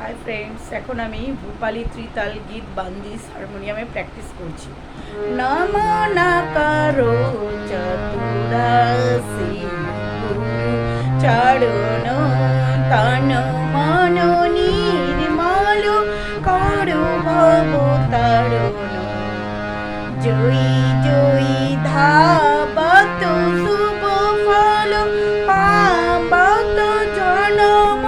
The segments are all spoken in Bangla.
हाय फ्रेंड्स এখন আমি ভূপালী ত্রিতাল গীত বান্দিশ হারমোনিয়ামে প্র্যাকটিস করছি। নমনা করো চতুরাসি গুরু চরণ তন মন নির্মল করো ভব তারণ জয়ী জয়ী ধাবত শুভ ফল পাবত জনম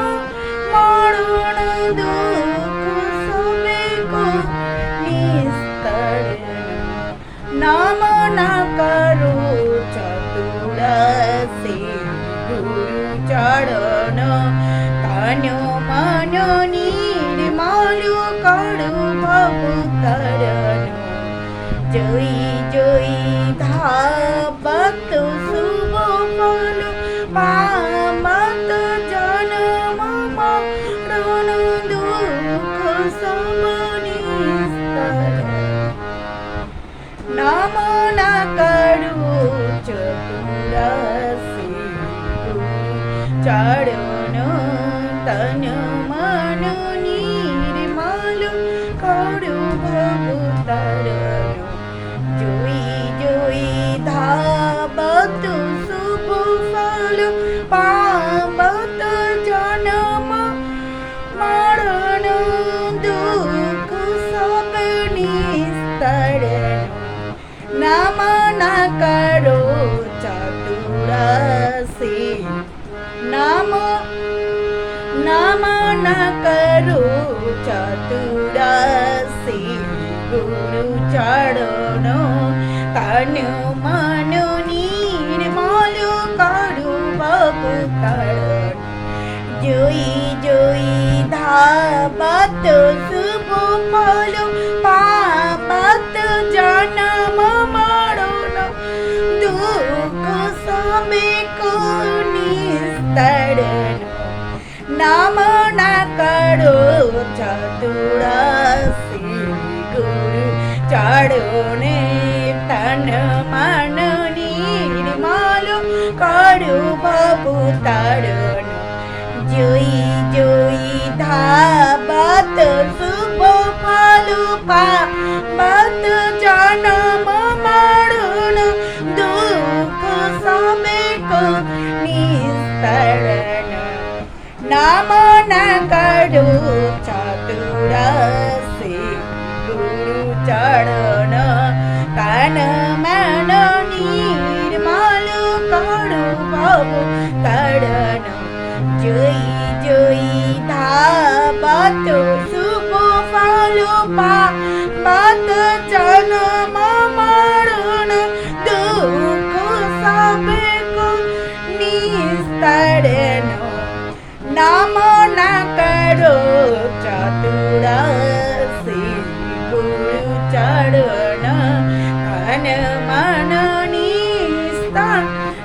মরণ দুঃখ সবে কো নিস্তরণ নমনা করো চতুরাসি গুরু চরণ তন মন নির্মল করো ভব তারণ জয়ী জয়ী ধাবত শুভ ফল পাবত জনম মরণ দুঃখ সব নিস্তরণ নমনা করো চতুরাসি গুরু চরণ তন মন নির্মল করো ভব তারণ জয়ী জয়ী ধাবত শুভ ফল পাবত জনম মরণ দুঃখ সব নিস্তরণ নমনা করো চতুরাসি নমনা করো চতুরাসি গুরু চরণ তন মন নির্মল করো ভব তারণ জয়ী জয়ী ধাবত শুভ ফল পাবত জনম মরণ দুঃখ সবে কো নিস্তরণ নমনা করো চতুরাসি গুরু চরণে তন মন নির্মল করো ভব তারণ জয়ী জয়ী ধাবত শুভ ফল পাবত জনম মরণ দুঃখ সবে কো নিস্তরণ নমনা করো চতুরাসি গুরু চরণ তন মন নির্মল করো ভব তারণ জয়ী জয়ী ধাবত শুভ ফল পাবত জনম মরণ দুঃখ সবে কো নিস্তরণ নমনা করো চতুরাসি গুরু চরণ তন মন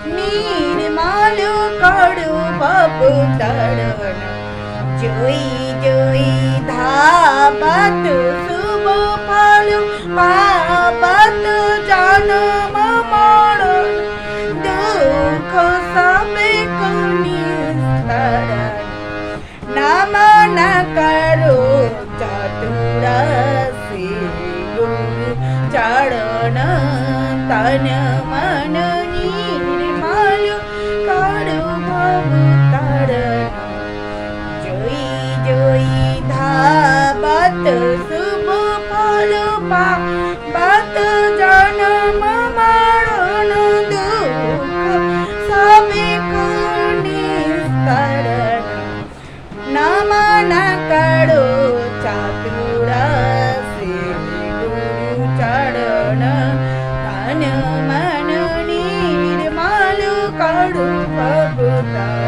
নির্মল করো ভব তারণ জয়ী জয়ী ধাবত শুভ ফল পাবত জনম মরণ দুঃখ সবে কো নিস্তরণ নমনা করো চতুরাসি গুরু চরণ তন মন নির্মল করো ভব তারণ জয়ী জয়ী ধাবত শুভ ফল পাবত জনম মরণ দুঃখ সবে কো নিস্তরণ নমনা করো চতুরাসি গুরু চরণ তন মন নির্মল করো ভব তারণ।